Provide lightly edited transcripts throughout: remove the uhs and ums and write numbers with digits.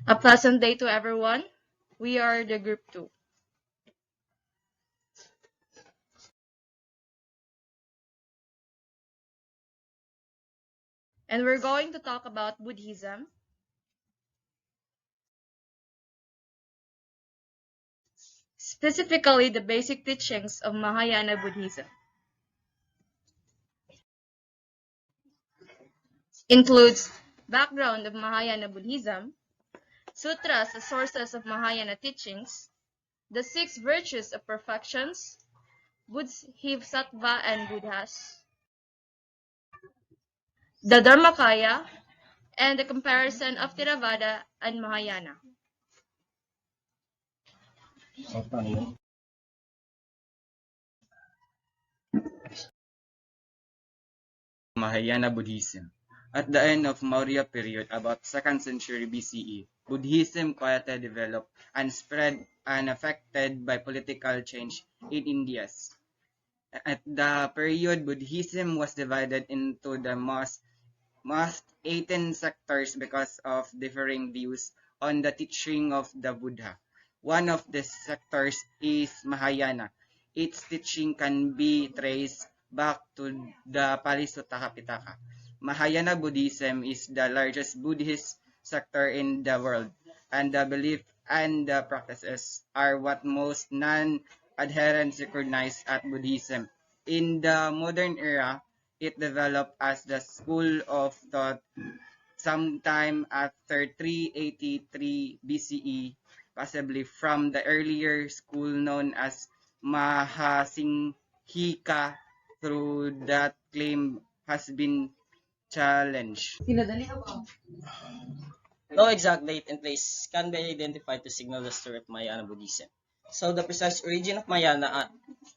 A pleasant day to everyone. We are the group 2. And we're going to talk about Buddhism, specifically the basic teachings of Mahayana Buddhism. Includes background of Mahayana Buddhism, sutras as sources of Mahayana teachings, the 6 virtues of perfections, Bodhisattva and Buddhas, the Dharmakaya, and the comparison of Theravada and Mahayana. Mahayana Buddhism. At the end of Maurya period, about 2nd century BCE, Buddhism quietly developed and spread unaffected by political change in India. At the period, Buddhism was divided into the most 18 sectors because of differing views on the teaching of the Buddha. One of the sectors is Mahayana. Its teaching can be traced back to the Pali Sutta Kapitaka. Mahayana Buddhism is the largest Buddhist sector in the world, and the belief and the practices are what most non-adherents recognize as Buddhism. In the modern era, it developed as the school of thought sometime after 383 BCE, possibly from the earlier school known as Mahasinghika, through that claim has been challenged. No exact date and place can be identified to signal the story of Mahayana Buddhism. So the precise origin of Mahayana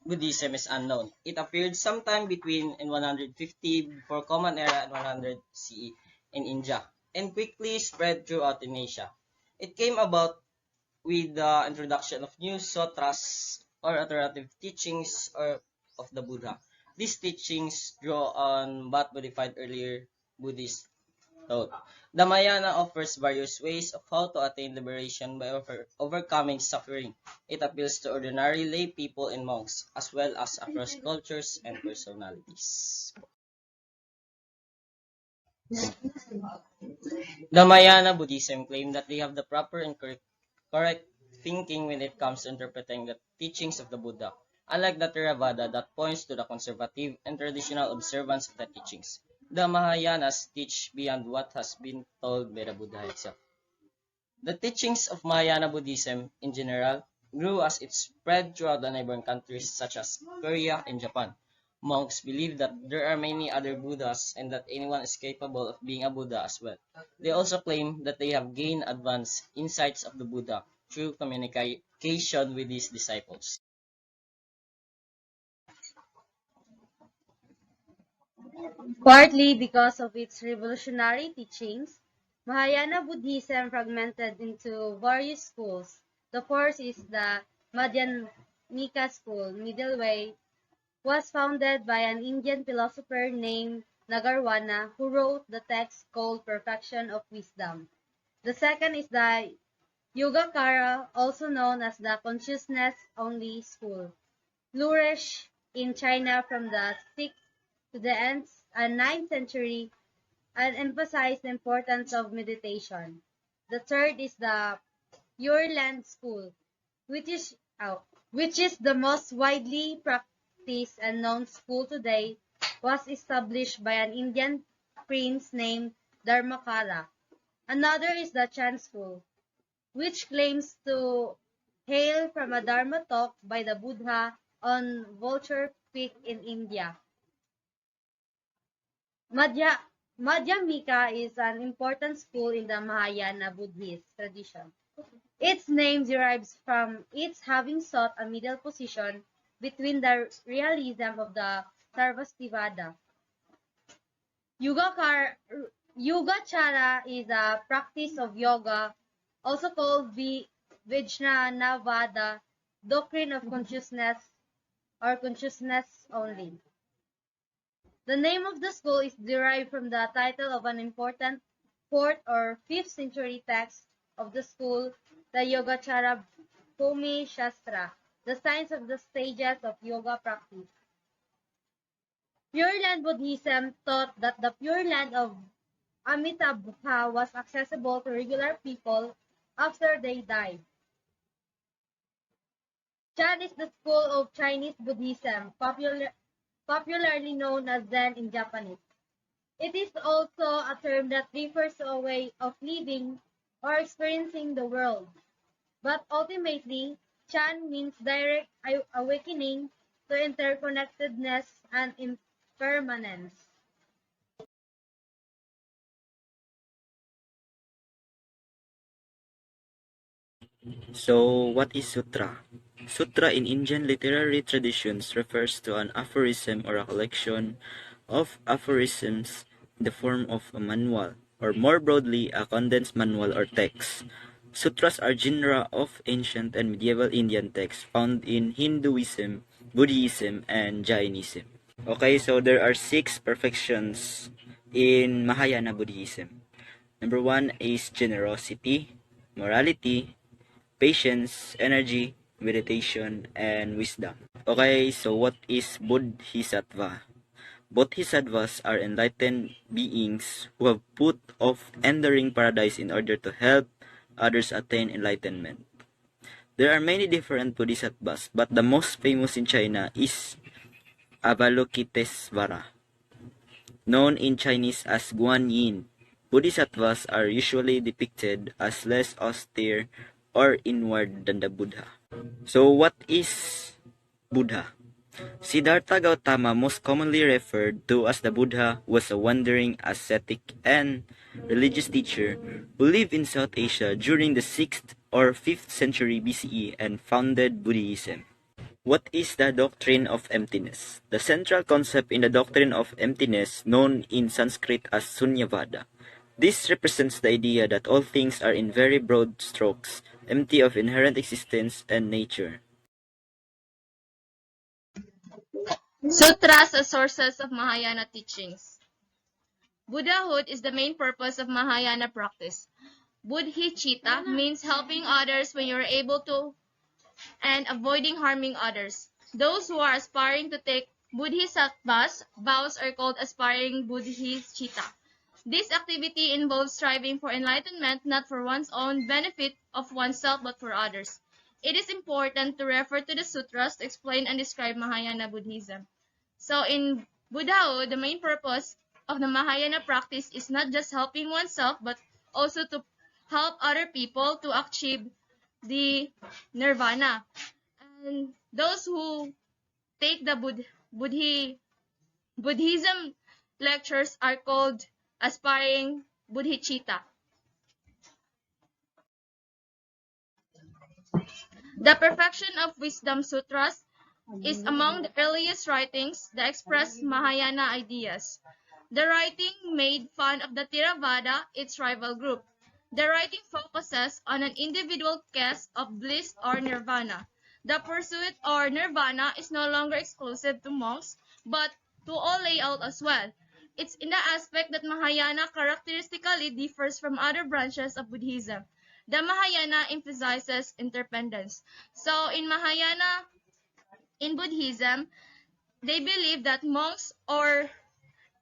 Buddhism is unknown. It appeared sometime between in 150 before Common Era and 100 CE in India, and quickly spread throughout in Asia. It came about with the introduction of new sutras or alternative teachings of the Buddha. These teachings draw on what modified earlier Buddhist thought. The Mahayana offers various ways of how to attain liberation by overcoming suffering. It appeals to ordinary lay people and monks, as well as across cultures and personalities. The Mahayana Buddhism claim that they have the proper and correct thinking when it comes to interpreting the teachings of the Buddha, unlike the Theravada that points to the conservative and traditional observance of the teachings. The Mahayanas teach beyond what has been told by the Buddha himself. The teachings of Mahayana Buddhism in general grew as it spread throughout the neighboring countries such as Korea and Japan. Monks believe that there are many other Buddhas and that anyone is capable of being a Buddha as well. They also claim that they have gained advanced insights of the Buddha through communication with his disciples. Partly because of its revolutionary teachings, Mahayana Buddhism fragmented into various schools. The first is the Madhyamika school, middle way, was founded by an Indian philosopher named Nagarwana who wrote the text called Perfection of Wisdom. The second is the Yogacara, also known as the Consciousness-Only School, flourished in China from the 6th to the end and 9th century and emphasized the importance of meditation. The third is the Pure Land School, which is which is the most widely practiced and known school today, was established by an Indian prince named Dharmakara. Another is the Chan School, which claims to hail from a Dharma talk by the Buddha on Vulture Peak in India. Madhya, Madhyamika is an important school in the Mahayana Buddhist tradition. Its name derives from its having sought a middle position between the realism of the Sarvastivada. Yogacara is a practice of yoga, also called Vijnanavada, doctrine of consciousness or consciousness only. The name of the school is derived from the title of an important 4th or 5th century text of the school, the Yogacara Bhumi Shastra, the science of the stages of yoga practice. Pure Land Buddhism taught that the Pure Land of Amitabha was accessible to regular people after they died. Chan is the school of Chinese Buddhism, popularly known as Zen in Japanese. It is also a term that refers to a way of living or experiencing the world. But ultimately, Chan means direct awakening to interconnectedness and impermanence. So, what is sutra? Sutra in Indian literary traditions refers to an aphorism or a collection of aphorisms in the form of a manual, or more broadly, a condensed manual or text. Sutras are genera of ancient and medieval Indian texts found in Hinduism, Buddhism, and Jainism. Okay, so there are 6 perfections in Mahayana Buddhism. Number 1 is generosity, morality, patience, energy, meditation, and wisdom. Okay, so what is Bodhisattva? Bodhisattvas are enlightened beings who have put off entering paradise in order to help others attain enlightenment. There are many different Bodhisattvas, but the most famous in China is Avalokitesvara, known in Chinese as Guan Yin. Bodhisattvas are usually depicted as less austere or inward than the Buddha. So what is Buddha? Siddhartha Gautama, most commonly referred to as the Buddha, was a wandering ascetic and religious teacher who lived in South Asia during the 6th or 5th century BCE and founded Buddhism. What is the doctrine of emptiness? The central concept in the doctrine of emptiness, known in Sanskrit as Sunyavada. This represents the idea that all things are in very broad strokes, empty of inherent existence and nature. Sutras as sources of Mahayana teachings. Buddhahood is the main purpose of Mahayana practice. Bodhicitta means helping others when you are able to and avoiding harming others. Those who are aspiring to take bodhisattvas vows are called aspiring bodhicitta. This activity involves striving for enlightenment not for one's own benefit of oneself but for others. It is important to refer to the sutras to explain and describe Mahayana Buddhism. So in Buddhahood, the main purpose of the Mahayana practice is not just helping oneself but also to help other people to achieve the nirvana. And those who take the Buddhism lectures are called aspiring bodhicitta. The Perfection of Wisdom Sutras is among the earliest writings that express Mahayana ideas. The writing made fun of the Theravada, its rival group. The writing focuses on an individual case of bliss or nirvana. The pursuit or nirvana is no longer exclusive to monks, but to all layout as well. It's in the aspect that Mahayana characteristically differs from other branches of Buddhism. The Mahayana emphasizes interdependence. So in Buddhism, they believe that monks or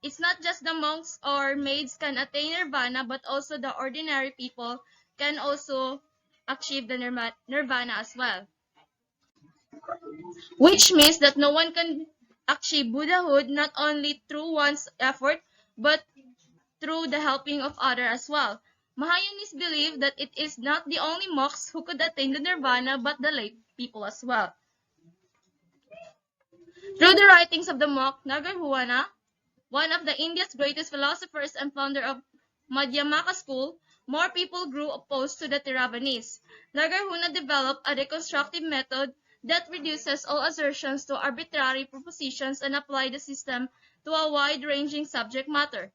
it's not just the monks or maids can attain nirvana, but also the ordinary people can also achieve the nirvana as well. Which means that no one can achieve Buddhahood not only through one's effort, but through the helping of others as well. Mahayanis believe that it is not the only monks who could attain the nirvana, but the lay people as well. Through the writings of the monk Nagarjuna, one of the India's greatest philosophers and founder of Madhyamaka school, more people grew opposed to the Theravadins. Nagarjuna developed a reconstructive method that reduces all assertions to arbitrary propositions and applied the system to a wide-ranging subject matter.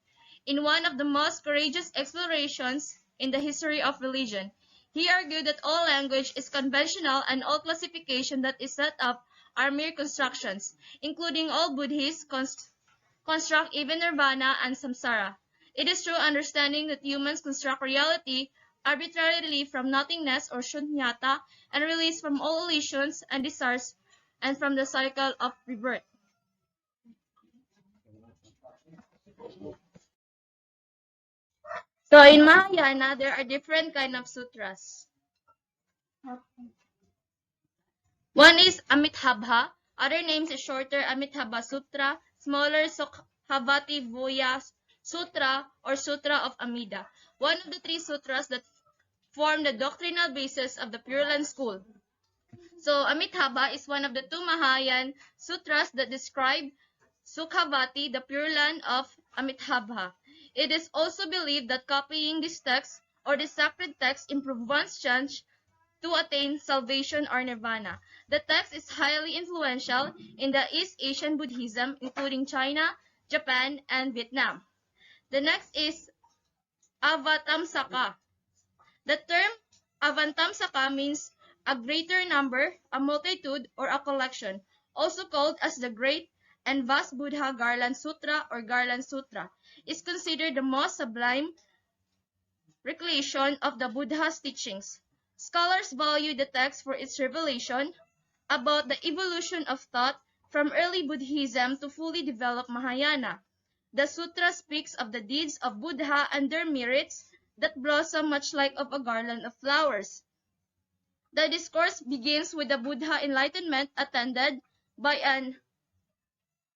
In one of the most courageous explorations in the history of religion, he argued that all language is conventional and all classification that is set up are mere constructions, including all Buddhists construct even nirvana and samsara. It is through understanding that humans construct reality arbitrarily from nothingness or shunyata and release from all illusions and desires and from the cycle of rebirth. So in Mahayana, there are different kind of sutras. One is Amitabha, other names is shorter Amitabha Sutra, smaller Sukhavati Voya Sutra or Sutra of Amida, one of the three sutras that form the doctrinal basis of the Pure Land school. So Amitabha is one of the two Mahayan sutras that describe Sukhavati, the Pure Land of Amitabha. It is also believed that copying this text or the sacred text improves one's chance to attain salvation or nirvana. The text is highly influential in the East Asian Buddhism, including China, Japan, and Vietnam. The next is Avatamsaka. The term Avantamsaka means a greater number, a multitude, or a collection, also called as the Great and Vast Buddha Garland Sutra or Garland Sutra, is considered the most sublime revelation of the Buddha's teachings. Scholars value the text for its revelation about the evolution of thought from early Buddhism to fully developed Mahayana. The sutra speaks of the deeds of Buddha and their merits that blossom much like of a garland of flowers. The discourse begins with the Buddha enlightenment attended by an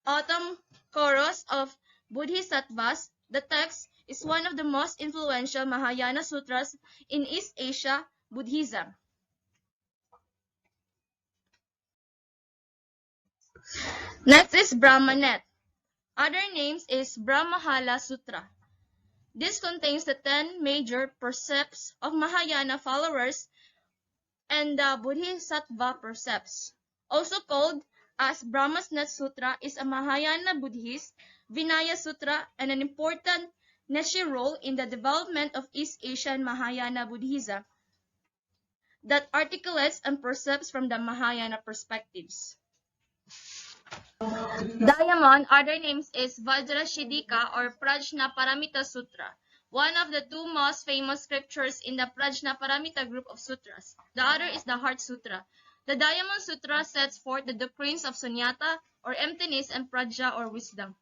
autumn chorus of bodhisattvas. The text is one of the most influential Mahayana sutras in East Asia Buddhism. Next is Brahmanet. Other names is Brahmahala Sutra. This contains the 10 major precepts of Mahayana followers and the Bodhisattva precepts. Also called as Brahmanet Sutra is a Mahayana Buddhist Vinaya Sutra and an important niche role in the development of East Asian Mahayana Buddhism that articulates and percepts from the Mahayana perspectives. Diamond, other names is Vajrashidika or Prajnaparamita Sutra, one of the two most famous scriptures in the Prajnaparamita group of sutras. The other is the Heart Sutra. The Diamond Sutra sets forth the doctrines of sunyata or emptiness and prajna or wisdom.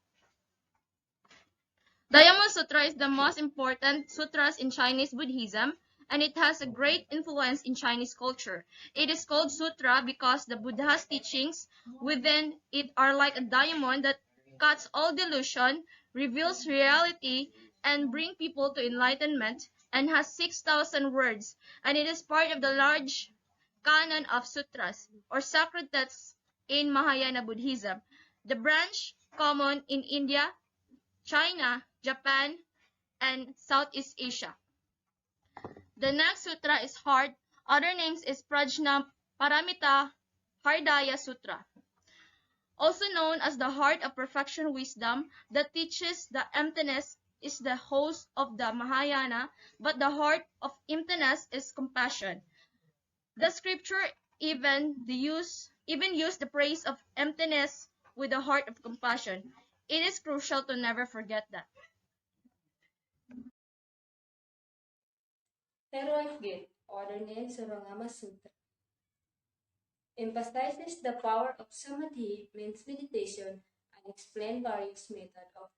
Diamond Sutra is the most important sutras in Chinese Buddhism, and it has a great influence in Chinese culture. It is called sutra because the Buddha's teachings within it are like a diamond that cuts all delusion, reveals reality, and bring people to enlightenment, and has 6,000 words, and it is part of the large canon of sutras, or sacred texts in Mahayana Buddhism. The branch common in India, China, Japan, and Southeast Asia. The next sutra is Heart. Other names is Prajna Paramita Hardaya Sutra. Also known as the Heart of Perfection Wisdom, that teaches the emptiness is the host of the Mahayana, but the heart of emptiness is compassion. The scripture even use the praise of emptiness with the heart of compassion. It is crucial to never forget that. Heroic Gate, other name Surangama Sutra, emphasizes the power of samadhi, means meditation, and explain various methods of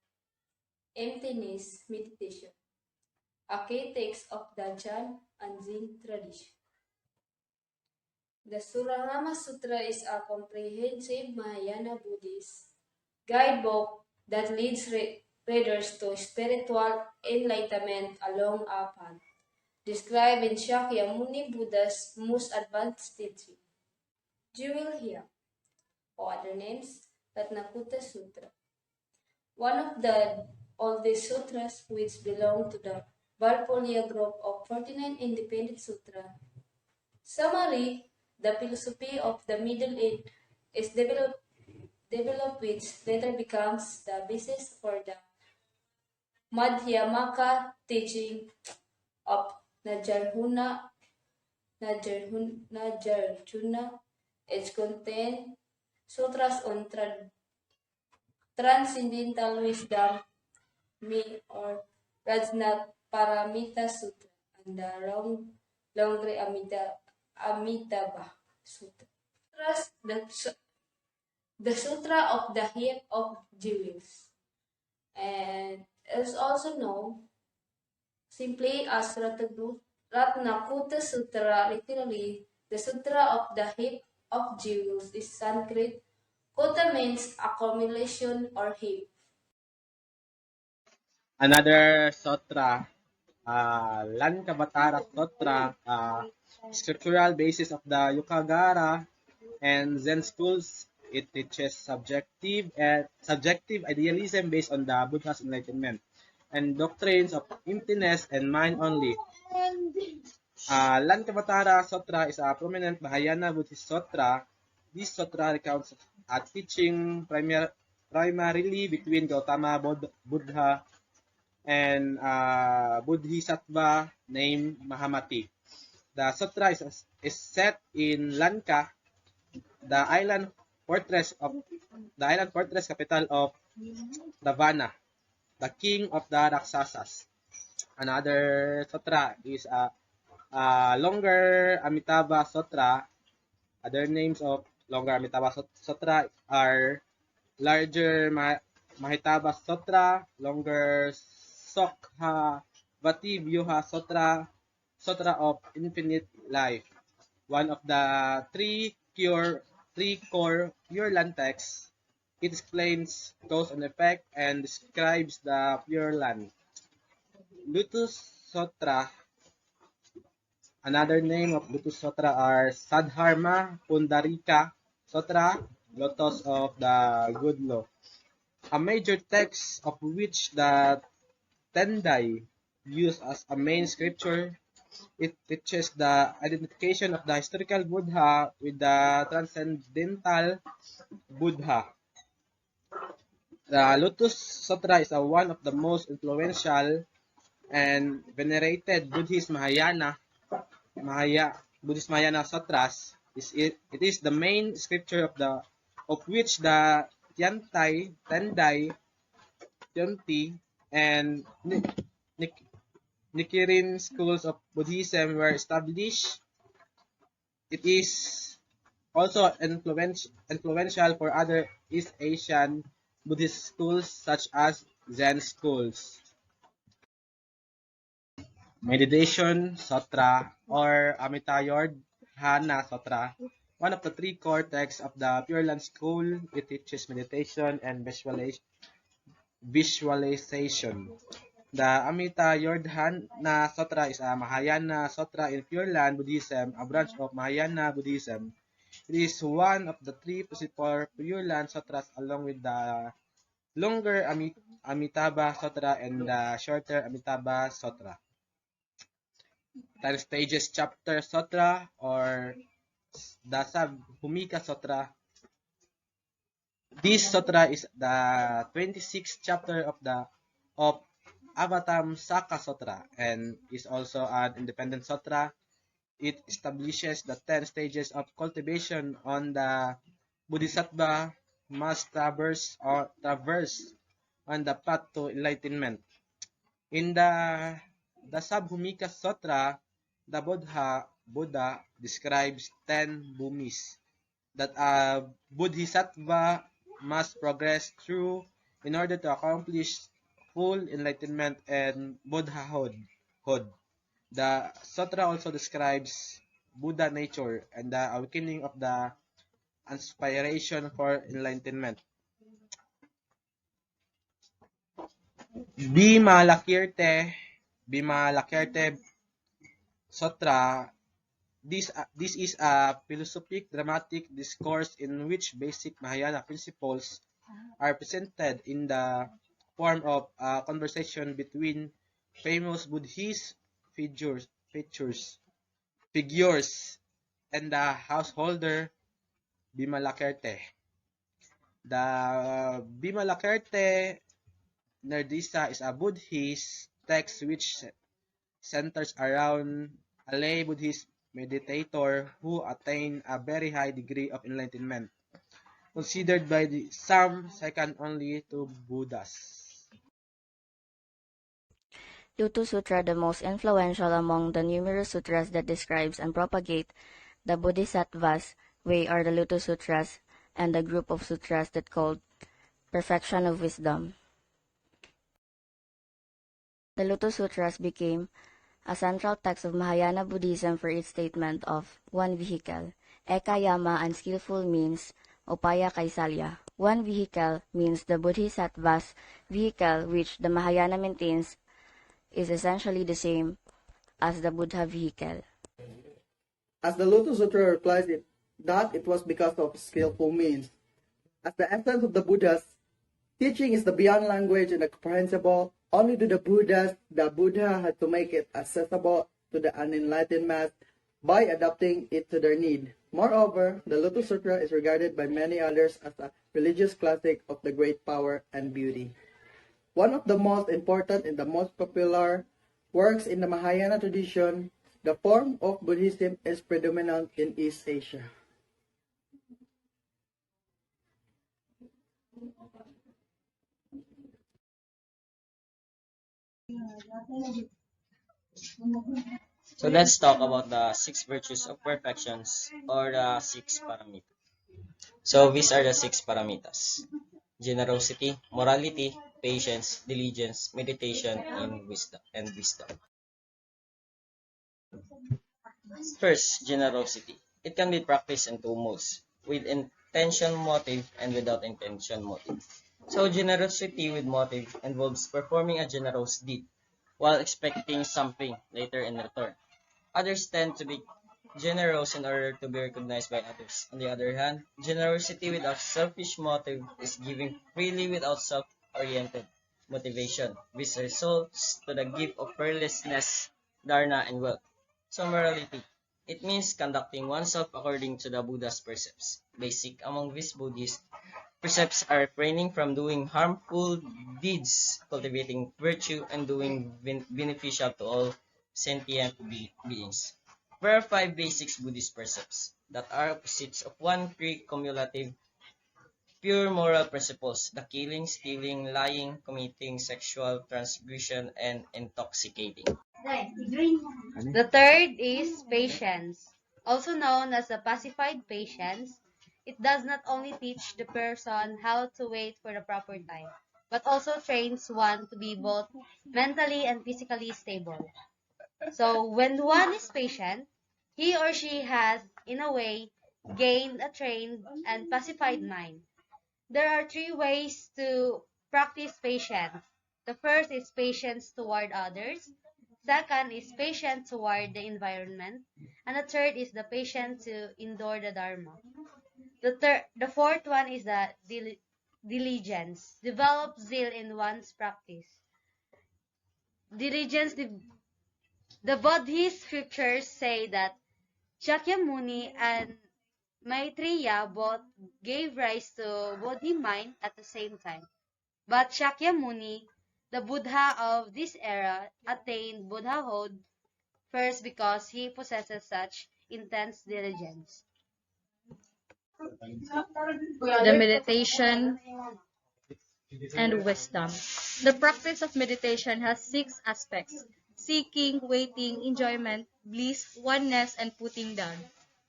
emptiness meditation, a key text of the Jan and Zen tradition. The Surangama Sutra is a comprehensive Mahayana Buddhist guidebook that leads readers to spiritual enlightenment along a path described in Shakyamuni Buddha's most advanced teaching. You will hear other names Ratnakuta Sutra, one of the oldest sutras which belong to the Valpolia group of 49 independent sutras. Summary, the philosophy of the Middle Age is developed which later becomes the basis for the Madhyamaka teaching of Nagarjuna. It contains sutras on transcendental wisdom, me or Rajnaparamita Sutra, and the Longre Amitabha Sutra. The Sutra of the Heap of Jewels, and is also known simply as Ratnakuta Sutra, literally the Sutra of the Heap of Jewels is Sanskrit. Kuta means accumulation or heap. Another sutra, Lankavatara Sutra, scriptural basis of the Yukagara and Zen schools. It teaches subjective idealism based on the Buddha's enlightenment and doctrines of emptiness and mind only. Lankavatara Sutra is a prominent Mahayana Buddhist sutra. This sutra recounts a teaching primarily between Gautama Buddha and Bodhisattva named Mahamati. The sutra is set in Lanka, the island fortress capital of Ravana, the king of the Raksasas. Another sutra is a longer Amitabha Sutra. Other names of longer Amitabha Sutra are larger Mahitaba Sutra, longer Sokhavati Vyuha Sutra, Sutra of Infinite Life. One of the three core Pure Land texts. It explains cause and effect and describes the Pure Land. Lotus Sutra. Another name of Lotus Sutra are Sadharma Pundarika Sutra, Lotus of the Good Law. A major text of which the Tendai used as a main scripture. It teaches the identification of the historical Buddha with the transcendental Buddha. The Lotus Sutra is one of the most influential and venerated Buddhist Mahayana sutras. It is the main scripture of which the Tendai, Tianti, and Nichiren schools of Buddhism were established. It is also influential for other East Asian Buddhist schools such as Zen schools. Meditation Sutra or Amitayurdhana Sutra, one of the three core texts of the Pure Land School. It teaches meditation and visualization. The Amitayurdhana Sutra is a Mahayana Sutra in Pure Land Buddhism, a branch of Mahayana Buddhism. It is one of the three principal Pure Land Sutras along with the longer Amitabha Sutra and the shorter Amitabha Sutra. 10 Stages Chapter Sutra or Dasab Bhumika Sutra. This sutra is the 26th chapter of Avatamsaka Sutra and is also an independent sutra. It establishes the 10 stages of cultivation on the Bodhisattva must traverse on the path to enlightenment. In the Dasabhumika Sutra, the Buddha describes 10 bhumis that a Bodhisattva must progress through in order to accomplish full enlightenment and Buddhahood. The sutra also describes Buddha nature and the awakening of the aspiration for enlightenment. Bimalakirte Sutra. This is a philosophic dramatic discourse in which basic Mahayana principles are presented in the form of a conversation between famous Buddhist figures and the householder Bimalakirte. The Bimalakirte Nerdisa is a Buddhist text which centers around a lay Buddhist meditator who attained a very high degree of enlightenment, considered by some second only to Buddhas. Lotus Sutra, the most influential among the numerous sutras that describes and propagate the Bodhisattva's way, are the Lotus Sutras and the group of sutras that called Perfection of Wisdom. The Lotus Sutras became a central text of Mahayana Buddhism for its statement of one vehicle. Eka Yama, unskillful means Upaya Kaisalya. One vehicle means the Bodhisattva's vehicle, which the Mahayana maintains is essentially the same as the Buddha vehicle. As the Lotus Sutra replies it, that it was because of skillful means. As the essence of the Buddha's teaching is the beyond language and the comprehensible, only to the Buddha had to make it accessible to the unenlightened mass by adapting it to their need. Moreover, the Lotus Sutra is regarded by many others as a religious classic of the great power and beauty. One of the most important and the most popular works in the Mahayana tradition, the form of Buddhism is predominant in East Asia. So let's talk about the six virtues of perfections, or the six paramitas. So these are the six paramitas: generosity, morality, patience, diligence, meditation, and wisdom. First, generosity. It can be practiced in two modes: with intention motive and without intention motive. So generosity with motive involves performing a generous deed while expecting something later in return. Others tend to be generous in order to be recognized by others. On the other hand, generosity without selfish motive is giving freely without self-oriented motivation, which results to the gift of fearlessness, dharana, and wealth. So morality. It means conducting oneself according to the Buddha's precepts. Basic among these Buddhist precepts are refraining from doing harmful deeds, cultivating virtue, and doing beneficial to all sentient beings. There are five basic Buddhist precepts that are opposites of three cumulative pure moral principles: the killing, stealing, lying, committing sexual transgression, and intoxicating. The third is patience, also known as the pacified patience. It does not only teach the person how to wait for the proper time, but also trains one to be both mentally and physically stable. So when one is patient, he or she has, in a way, gained a trained and pacified mind. There are three ways to practice patience. The first is patience toward others. Second is patience toward the environment. And the third is the patience to endure the Dharma. The fourth one is the diligence. Develop zeal in one's practice. Diligence, the Buddhist scriptures say that Shakyamuni and Maitreya both gave rise to Bodhi mind at the same time. But Shakyamuni, the Buddha of this era, attained Buddhahood first because he possesses such intense diligence. The meditation and wisdom. The practice of meditation has six aspects: seeking, waiting, enjoyment, bliss, oneness, and putting down.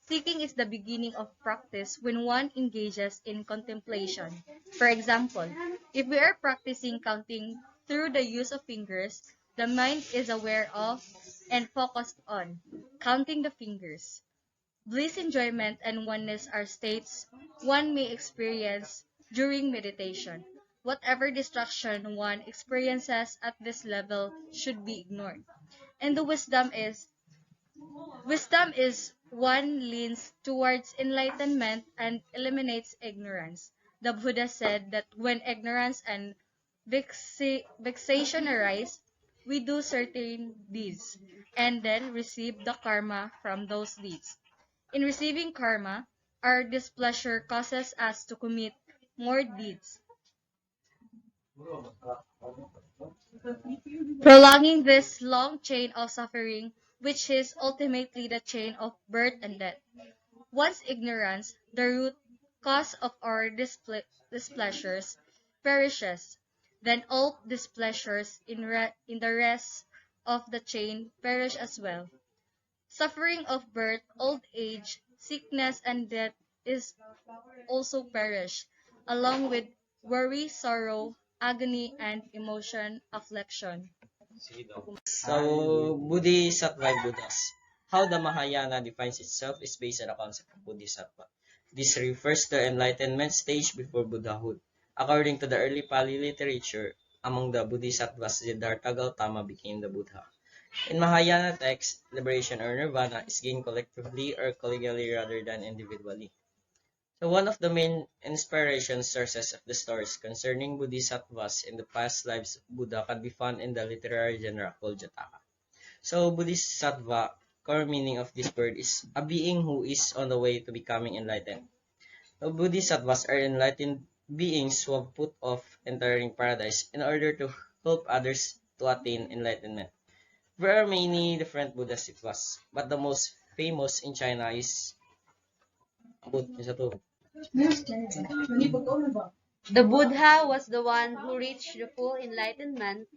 Seeking is the beginning of practice when one engages in contemplation. For example, if we are practicing counting through the use of fingers, the mind is aware of and focused on counting the fingers. Bliss, enjoyment, and oneness are states one may experience during meditation. Whatever distraction one experiences at this level should be ignored. And the wisdom is one leans towards enlightenment and eliminates ignorance. The Buddha said that when ignorance and vexation arise, we do certain deeds and then receive the karma from those deeds. In receiving karma, our displeasure causes us to commit more deeds, prolonging this long chain of suffering, which is ultimately the chain of birth and death. Once ignorance, the root cause of our displeasures, perishes, then all displeasures in the rest of the chain perish as well. Suffering of birth, old age, sickness, and death is also perish, along with worry, sorrow, agony, and emotion, affliction. So, Bodhisattva Buddhas. How the Mahayana defines itself is based on the concept of Bodhisattva. This refers to enlightenment stage before Buddhahood. According to the early Pali literature, among the Bodhisattvas, Siddhartha Gautama became the Buddha. In Mahayana texts, liberation or nirvana is gained collectively or collegially rather than individually. So one of the main inspiration sources of the stories concerning Bodhisattvas in the past lives of Buddha can be found in the literary genre called Jataka. So Bodhisattva, core meaning of this word is a being who is on the way to becoming enlightened. So Bodhisattvas are enlightened beings who have put off entering paradise in order to help others to attain enlightenment. There are many different Bodhisattvas, but the most famous in China is The Buddha was the one who reached the full enlightenment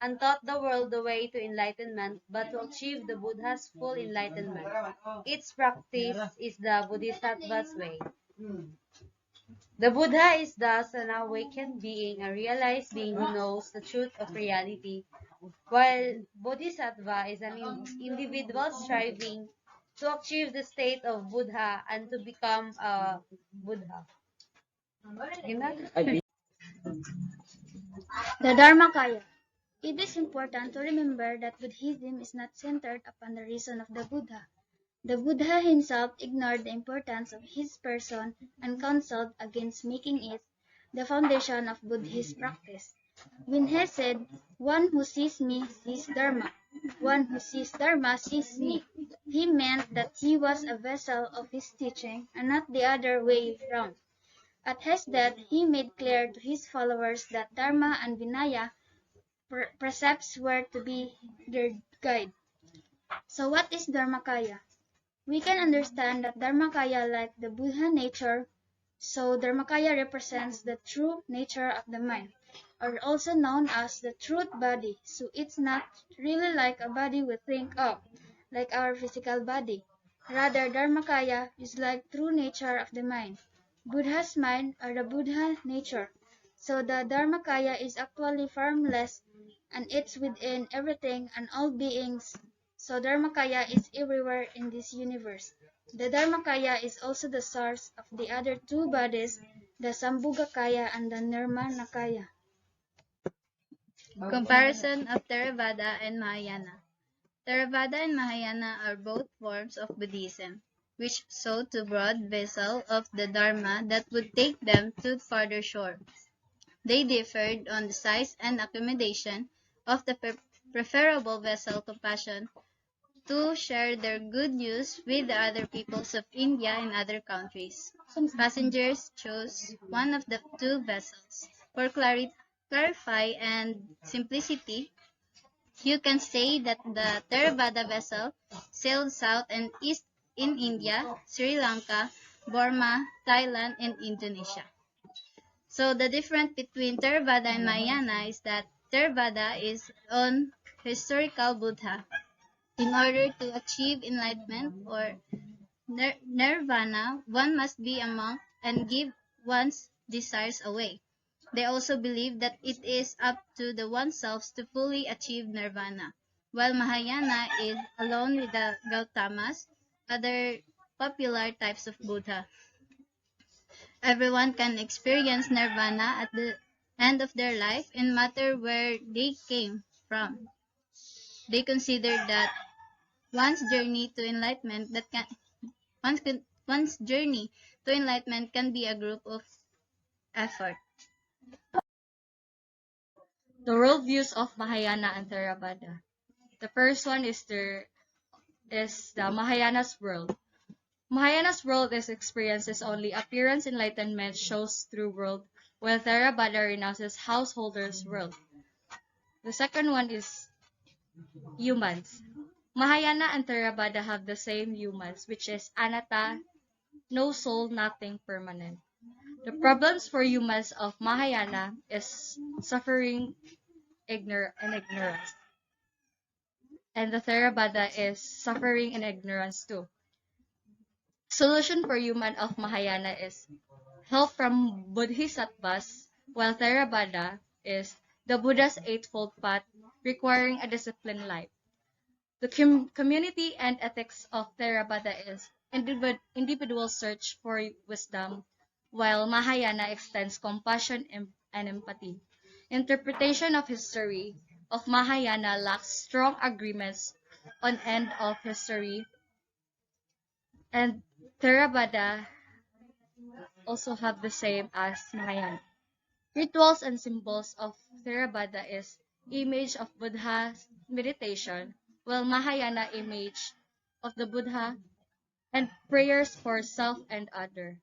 and taught the world the way to enlightenment, but to achieve the Buddha's full enlightenment, its practice is the Bodhisattva's way. The Buddha is thus an awakened being, a realized being who knows the truth of reality, while Bodhisattva is an individual striving to achieve the state of Buddha and to become a Buddha. The Dharmakaya. It is important to remember that Buddhism is not centered upon the reason of the Buddha. The Buddha himself ignored the importance of his person and counseled against making it the foundation of Buddhist practice. When he said, "One who sees me sees Dharma, one who sees Dharma sees me," he meant that he was a vessel of his teaching and not the other way round. At his death, he made clear to his followers that Dharma and Vinaya precepts were to be their guide. So what is Dharmakaya? We can understand that Dharmakaya like the Buddha nature, so Dharmakaya represents the true nature of the mind, or also known as the truth body, so it's not really like a body we think of, like our physical body. Rather, Dharmakaya is like true nature of the mind, Buddha's mind or the Buddha nature. So the Dharmakaya is actually formless and it's within everything and all beings. So Dharmakaya is everywhere in this universe. The Dharmakaya is also the source of the other two bodies, the Sambhogakaya and the Nirmanakaya. Comparison of Theravada and Mahayana. Theravada and Mahayana are both forms of Buddhism, which sought to broad vessel of the Dharma that would take them to farther shore. They differed on the size and accommodation of the preferable vessel compassion to share their good news with the other peoples of India and other countries. Passengers chose one of the two vessels. For clarify and simplicity, you can say that the Theravada vessel sailed south and east in India, Sri Lanka, Burma, Thailand, and Indonesia. So the difference between Theravada and Mahayana is that Theravada is on historical Buddha. In order to achieve enlightenment or nirvana, one must be a monk and give one's desires away. They also believe that it is up to the oneself to fully achieve nirvana, while Mahayana is alone with the Gautamas, other popular types of Buddha. Everyone can experience nirvana at the end of their life, no matter where they came from. They consider that one's journey to enlightenment one's journey to enlightenment can be a group of effort. The worldviews of Mahayana and Theravada. The first one is the Mahayana's world. Mahayana's world is experiences only appearance enlightenment shows through world, while Theravada renounces householders' world. The second one is humans. Mahayana and Theravada have the same humans, which is anatta, no soul, nothing permanent. The problems for humans of Mahayana is suffering and ignorance. and the Theravada is suffering and ignorance too. Solution for human of Mahayana is help from Bodhisattvas, while Theravada is the Buddha's Eightfold Path requiring a disciplined life. The community and ethics of Theravada is individual search for wisdom, while Mahayana extends compassion and empathy. Interpretation of history of Mahayana lacks strong agreements on end of history, and Theravada also have the same as Mahayana. Rituals and symbols of Theravada is image of Buddha's meditation, while Mahayana image of the Buddha and prayers for self and other.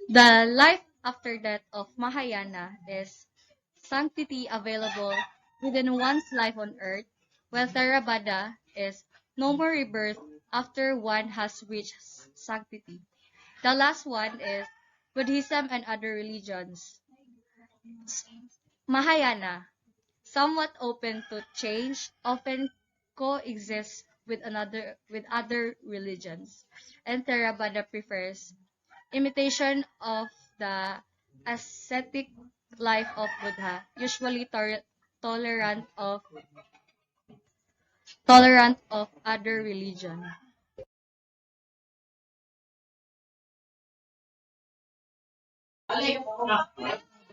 The life after death of Mahayana is sanctity available within one's life on earth, while Theravada is no more rebirth after one has reached sanctity. The last one is Buddhism and other religions. Mahayana, somewhat open to change, often coexists with other religions, and Theravada prefers imitation of the ascetic life of Buddha, usually tolerant of tolerant of other religion.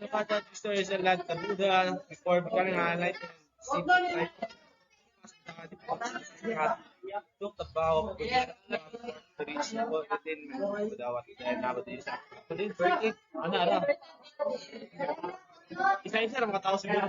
The fact that history is a lot the Buddha before becoming enlightened seemed like took the vow of Buddha to reach the enlightenment Buddha was there nowadays. Within 30, ano, isa-isa ng mga tao siguro.